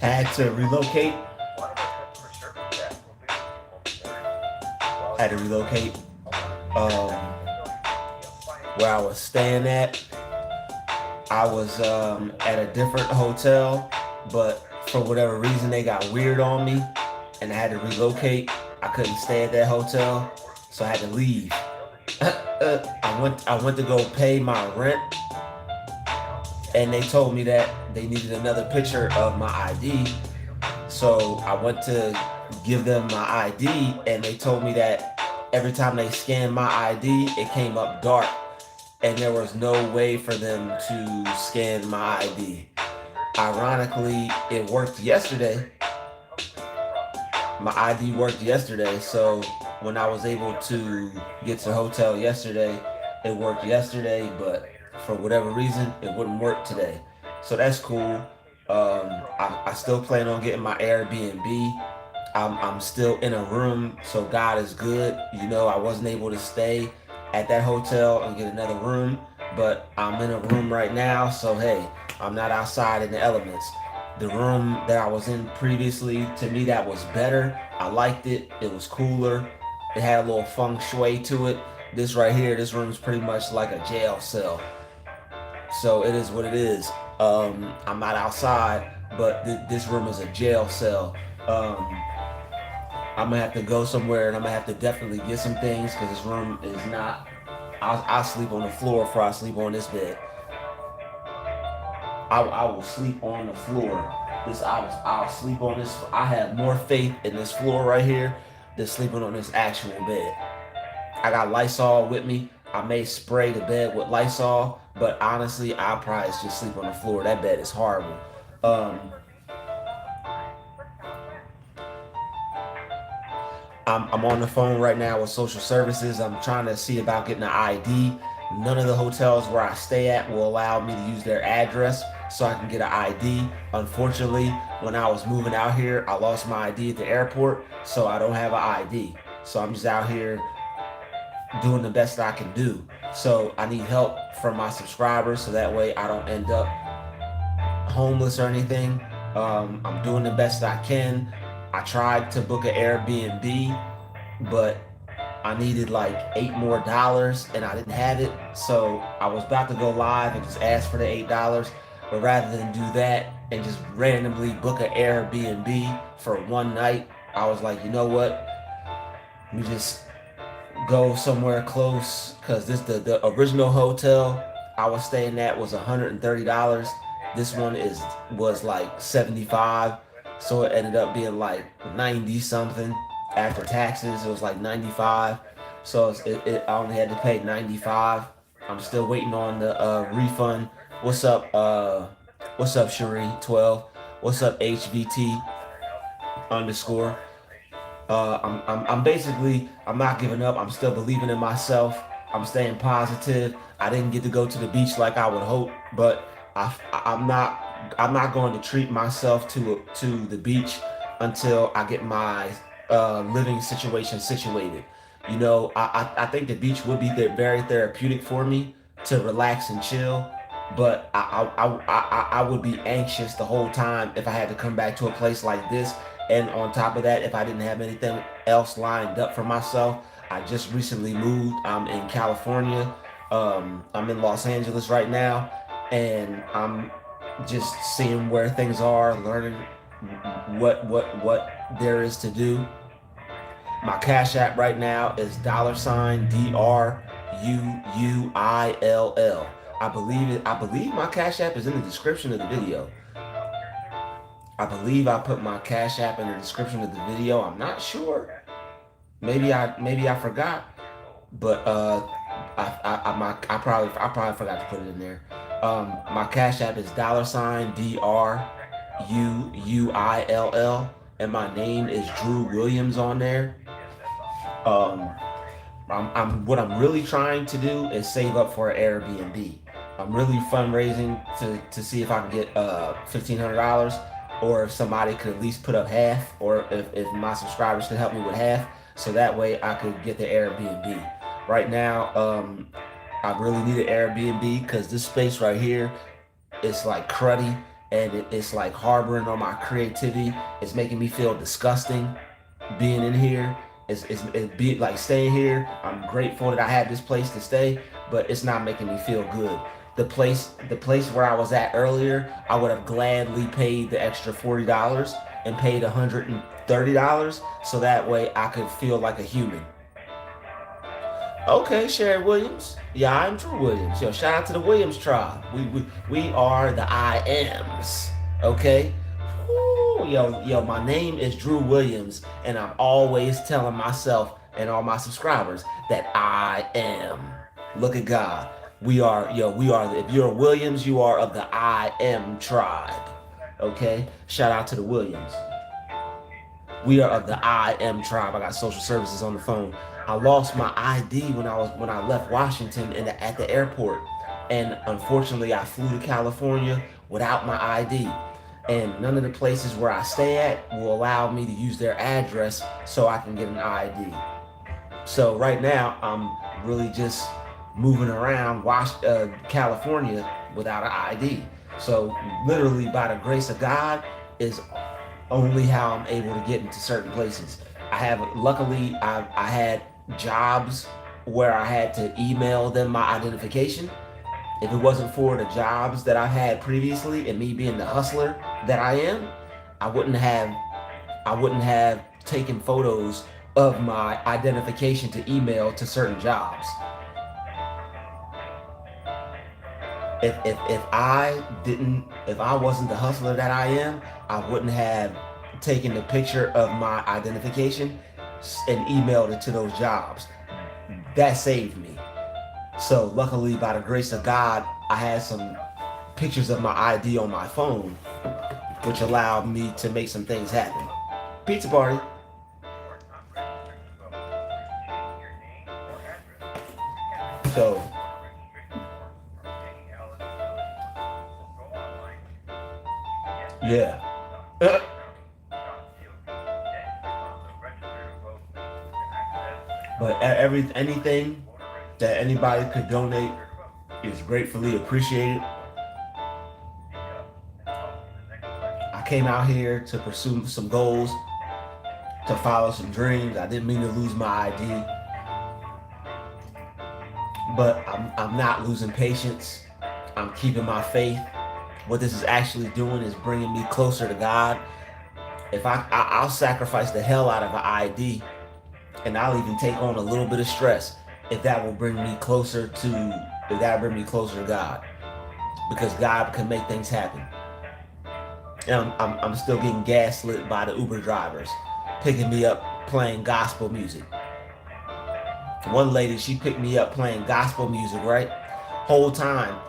Had to relocate. Had to relocate. Where I was staying at, I was at a different hotel, but for whatever reason they got weird on me, and I had to relocate. I couldn't stay at that hotel, so I had to leave. I went to go pay my rent, and they told me that they needed another picture of my ID. So I went to give them my ID, and they told me that every time they scanned my ID, it came up dark, and there was no way for them to scan my ID. Ironically, it worked yesterday. My ID worked yesterday, so when I was able to get to the hotel yesterday, it worked yesterday, but for whatever reason, it wouldn't work today. So that's cool. I still plan on getting my Airbnb. I'm still in a room, so God is good. You know, I wasn't able to stay at that hotel and get another room, but I'm in a room right now, so hey, I'm not outside in the elements. The room that I was in previously, to me, that was better. I liked it. It was cooler. It had a little feng shui to it. This right here, this room is pretty much like a jail cell. So it is what it is. I'm not outside, but this room is a jail cell. Um, I'm gonna have to go somewhere, and I'm gonna have to definitely get some things because this room is not. I'll sleep on the floor before I sleep on this bed. I will sleep on the floor. I'll sleep on this. I have more faith in this floor right here than sleeping on this actual bed. I got Lysol with me. I may spray the bed with Lysol, but honestly, I'll probably just sleep on the floor. That bed is horrible. Um, I'm on the phone right now with social services. I'm trying to see about getting an ID. None of the hotels where I stay at will allow me to use their address so I can get an ID. Unfortunately, when I was moving out here, I lost my ID at the airport, so I don't have an ID. So I'm just out here doing the best I can do. So I need help from my subscribers so that way I don't end up homeless or anything. I'm doing the best I can. I tried to book an Airbnb, but I needed like $8 more and I didn't have it. So I was about to go live and just ask for the $8. But rather than do that and just randomly book an Airbnb for one night, I was like, you know what? Let me just go somewhere close because the original hotel I was staying at was $130. This one is was like 75, so it ended up being like 90 something after taxes. It was like 95, so I only had to pay 95. I'm still waiting on the refund. What's up? What's up, Cherie 12? What's up, HVT underscore? I'm basically, I'm not giving up. I'm still believing in myself. I'm staying positive. I didn't get to go to the beach like I would hope, but I'm not going to treat myself to the beach until I get my living situation situated. You know, I think the beach would be very therapeutic for me to relax and chill, but I would be anxious the whole time if I had to come back to a place like this. And on top of that, if I didn't have anything else lined up for myself, I just recently moved. I'm in California. I'm in Los Angeles right now, and I'm just seeing where things are, learning what there is to do. My Cash App right now is $Druuill. I believe my Cash App is in the description of the video. I believe I put my Cash App in the description of the video. I'm not sure. Maybe I forgot, but I probably forgot to put it in there. My Cash App is $Druuill, and my name is Drew Williams on there. Um, what I'm really trying to do is save up for an Airbnb. I'm really fundraising to see if I can get $1,500, or if somebody could at least put up half, or if my subscribers could help me with half, so that way I could get the Airbnb. Right now, I really need an Airbnb because this space right here is like cruddy, and it's like harboring on my creativity. It's making me feel disgusting being in here. It's be like staying here. I'm grateful that I have this place to stay, but it's not making me feel good. The place where I was at earlier, I would have gladly paid the extra $40 and paid $130 so that way I could feel like a human. Okay, Sherry Williams. Yeah, I'm Druuill Williams. Yo, shout out to the Williams tribe. We are the I ams. Okay? Woo, yo, my name is Druuill Williams, and I'm always telling myself and all my subscribers that I am. Look at God. If you're a Williams, you are of the I am tribe. Okay? Shout out to the Williams. We are of the I am tribe. I got social services on the phone. I lost my ID when I left Washington at the airport, and unfortunately, I flew to California without my ID. And none of the places where I stay at will allow me to use their address so I can get an ID. So right now, I'm really just moving around California without an ID. So literally, by the grace of God, is only how I'm able to get into certain places. Luckily, I had jobs where I had to email them my identification. If it wasn't for the jobs that I had previously and me being the hustler that I am, I wouldn't have taken photos of my identification to email to certain jobs. If I wasn't the hustler that I am, I wouldn't have taken the picture of my identification and emailed it to those jobs. That saved me. So luckily, by the grace of God, I had some pictures of my ID on my phone, which allowed me to make some things happen. Pizza party. So yeah. But anything that anybody could donate is gratefully appreciated. I came out here to pursue some goals, to follow some dreams. I didn't mean to lose my ID, but I'm not losing patience. I'm keeping my faith. What this is actually doing is bringing me closer to God. If I'll sacrifice the hell out of an ID, and I'll even take on a little bit of stress if that will bring me closer to God, because God can make things happen. And I'm still getting gaslit by the Uber drivers, picking me up playing gospel music. One lady, she picked me up playing gospel music, right? Whole time,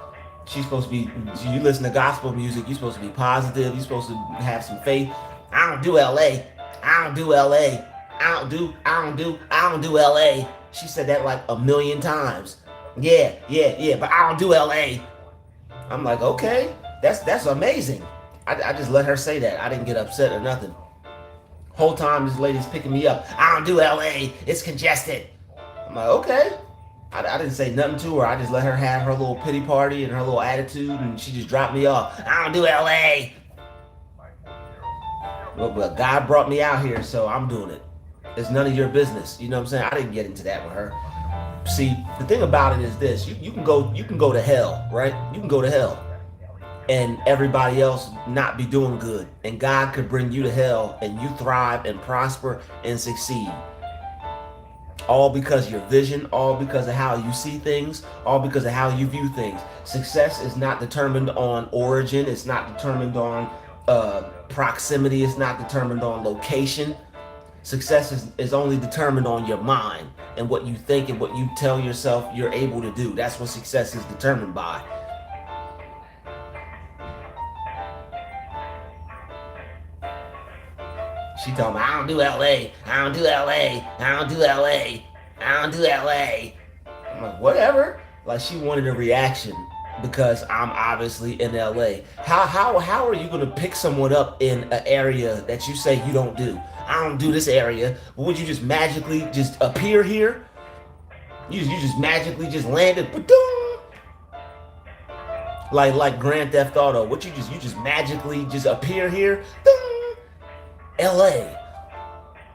she's supposed to be, you listen to gospel music, you're supposed to be positive, you're supposed to have some faith. I don't do LA. I don't do LA. I don't do LA. She said that like a million times. Yeah, but I don't do LA. I'm like, okay, that's amazing. I just let her say that. I didn't get upset or nothing. Whole time this lady's picking me up. I don't do LA. It's congested. I'm like, okay. I didn't say nothing to her. I just let her have her little pity party and her little attitude, and she just dropped me off. I don't do LA. Well, God brought me out here, so I'm doing it. It's none of your business. You know what I'm saying? I didn't get into that with her. See, the thing about it is this: you can go to hell, right? You can go to hell, and everybody else not be doing good, and God could bring you to hell, and you thrive and prosper and succeed. All because of your vision, all because of how you see things, all because of how you view things. Success is not determined on origin. It's not determined on proximity. It's not determined on location. Success is only determined on your mind and what you think and what you tell yourself you're able to do. That's what success is determined by. She told me, I don't do LA. I don't do LA. I don't do LA. I don't do LA. I'm like, whatever. Like, she wanted a reaction because I'm obviously in LA. How are you gonna pick someone up in an area that you say you don't do? I don't do this area. But would you just magically just appear here? You just magically just landed. Like Grand Theft Auto. What you just magically just appear here? Ding! LA.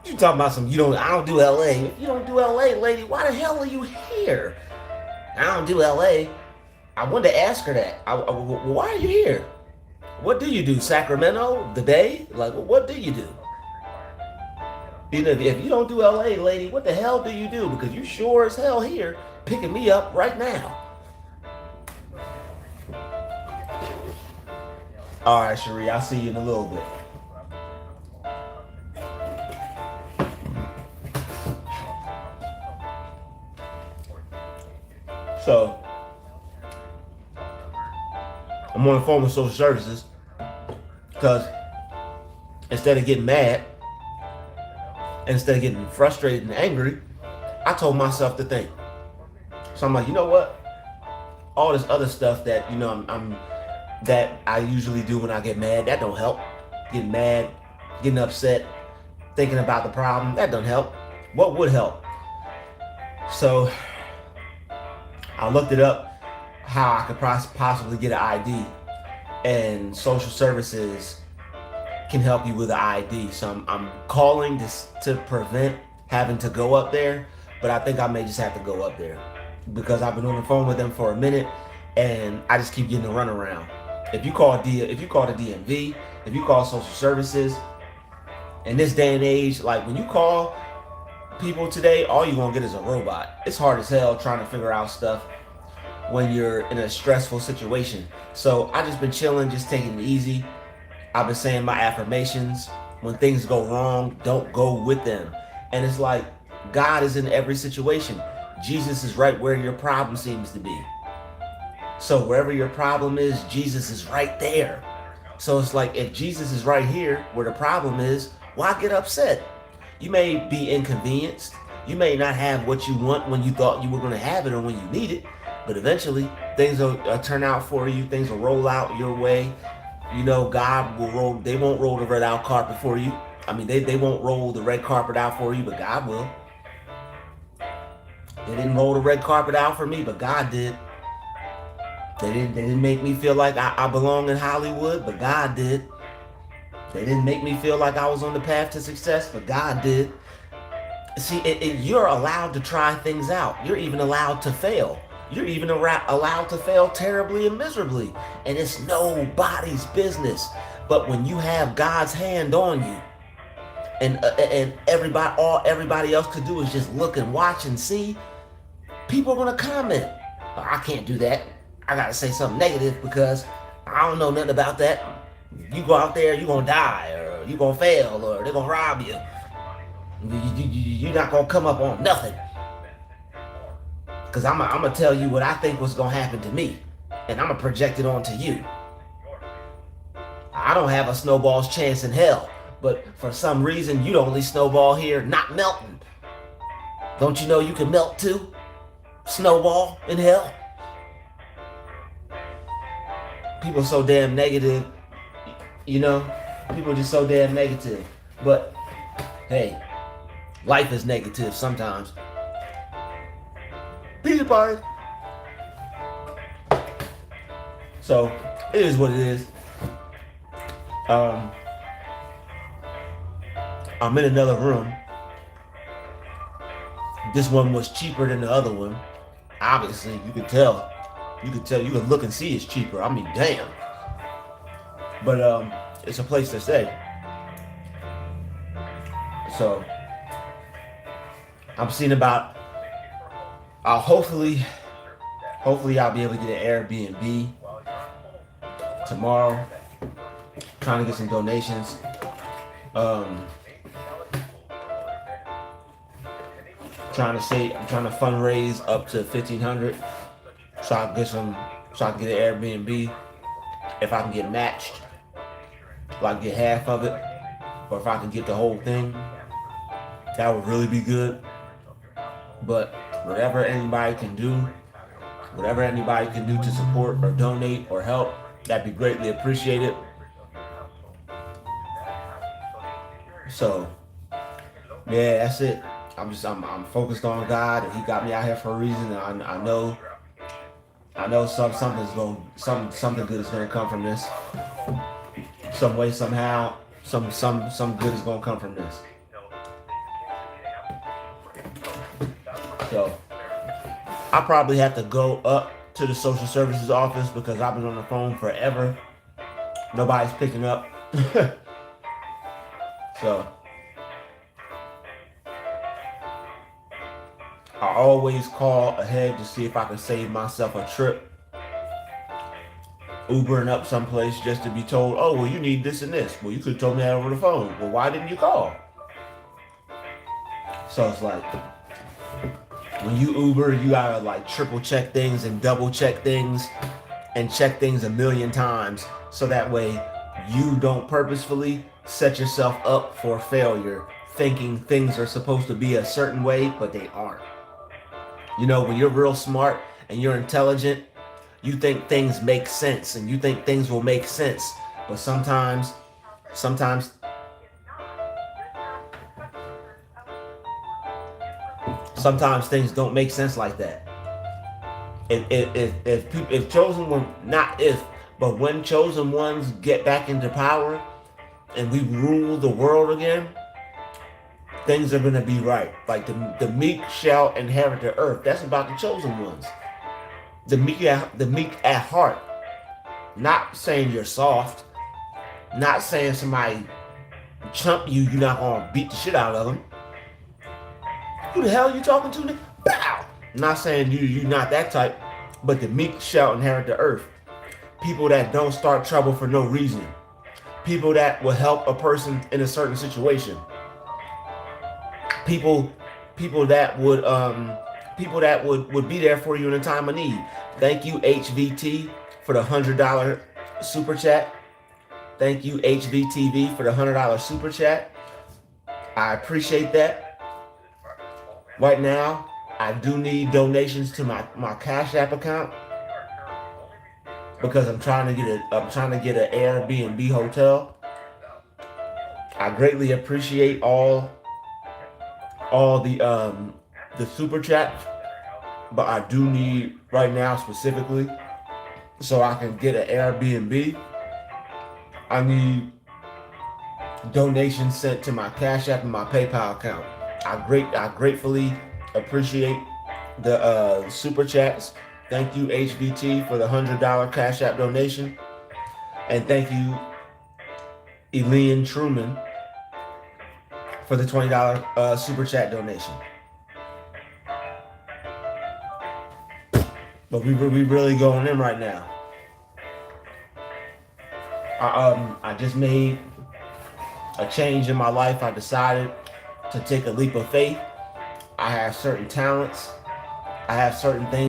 You talking about some I don't do LA. If you don't do LA, lady, why the hell are you here? I don't do LA. I wanted to ask her that. Why are you here? What do you do? Sacramento? The Bay? Like, what do you do? If you don't do LA, lady, what the hell do you do? Because you sure as hell here picking me up right now. All right, Cherie, I'll see you in a little bit. So, I'm on the phone with social services because instead of getting mad, instead of getting frustrated and angry, I told myself to think. So I'm like, you know what? All this other stuff that I'm that I usually do when I get mad, that don't help. Getting mad, getting upset, thinking about the problem, that don't help. What would help? So I looked it up how I could possibly get an ID, and social services can help you with an ID. So I'm calling this to prevent having to go up there, but I think I may just have to go up there because I've been on the phone with them for a minute and I just keep getting the runaround. If you call the DMV, if you call social services, in this day and age, like when you call people today, all you're gonna get is a robot. It's hard as hell trying to figure out stuff when you're in a stressful situation. So I just been chilling, just taking it easy. I've been saying my affirmations. When things go wrong, don't go with them. And it's like God is in every situation. Jesus is right where your problem seems to be. So wherever your problem is, Jesus is right there. So it's like if Jesus is right here where the problem is, why get upset? You may be inconvenienced. You may not have what you want when you thought you were going to have it or when you need it. But eventually things will turn out for you. Things will roll out your way. God will roll. They won't roll the red out carpet for you. I mean, they won't roll the red carpet out for you, but God will. They didn't roll the red carpet out for me, but God did. They didn't make me feel like I belong in Hollywood, but God did. They didn't make me feel like I was on the path to success, but God did. See, you're allowed to try things out. You're even allowed to fail. You're even allowed to fail terribly and miserably. And it's nobody's business. But when you have God's hand on you, and everybody else could do is just look and watch and see, people are going to comment. Oh, I can't do that. I got to say something negative because I don't know nothing about that. You go out there, you're going to die, or you're going to fail, or they're going to rob you. You're not going to come up on nothing. Because I'm going to tell you what I think was going to happen to me. And I'm going to project it onto you. I don't have a snowball's chance in hell. But for some reason, you'd only snowball here, not melting. Don't you know you can melt too? Snowball in hell? People so damn negative. People just so damn negative. But, hey, life is negative sometimes. Peter Party. So, it is what it is. I'm in another room. This one was cheaper than the other one. Obviously, you could tell. You could look and see it's cheaper. I mean, damn. But it's a place to stay. So I'm seeing about hopefully I'll be able to get an Airbnb tomorrow. Trying to get some donations. I'm trying to fundraise up to $1,500 so I can get an Airbnb. If I can get matched, if I can get half of it, or if I can get the whole thing, that would really be good. But whatever anybody can do to support or donate or help, that'd be greatly appreciated. So, yeah, that's it. I'm focused on God, and He got me out here for a reason. And I know I know something good is gonna come from this. Some way, somehow, some good is gonna come from this. So I probably have to go up to the social services office because I've been on the phone forever. Nobody's picking up. So I always call ahead to see if I can save myself a trip. Ubering up someplace just to be told, oh, well, you need this and this. Well, you could have told me that over the phone. Well, why didn't you call? So it's like, when you Uber, you gotta like triple check things and double check things and check things a million times so that way you don't purposefully set yourself up for failure thinking things are supposed to be a certain way, but they aren't. You know, when you're real smart and you're intelligent, you think things make sense and you think things will make sense. But sometimes, sometimes things don't make sense like that. If chosen one, not if, but when chosen ones get back into power and we rule the world again, things are gonna be right. Like the meek shall inherit the earth. That's about the chosen ones. The meek at heart. Not saying you're soft. Not saying somebody chump you, you're not gonna beat the shit out of them. Who the hell are you talking to? Bow. Not saying you're not that type, but the meek shall inherit the earth. People that don't start trouble for no reason. People that will help a person in a certain situation. People people that would people that would be there for you in a time of need. Thank you, HVT, for the $100 super chat. Thank you, HVTV, for the $100 super chat. I appreciate that. Right now, I do need donations to my Cash App account because I'm trying to get an Airbnb hotel. I greatly appreciate all the super chats, but I do need right now specifically so I can get an Airbnb. I need donations sent to my Cash App and my PayPal account. I gratefully appreciate the super chats. Thank you, HVT, for the $100 Cash App donation, and thank you, Elian Truman, for the $20 super chat donation. But we really going in right now. I just made a change in my life. I decided to take a leap of faith. I have certain talents. I have certain things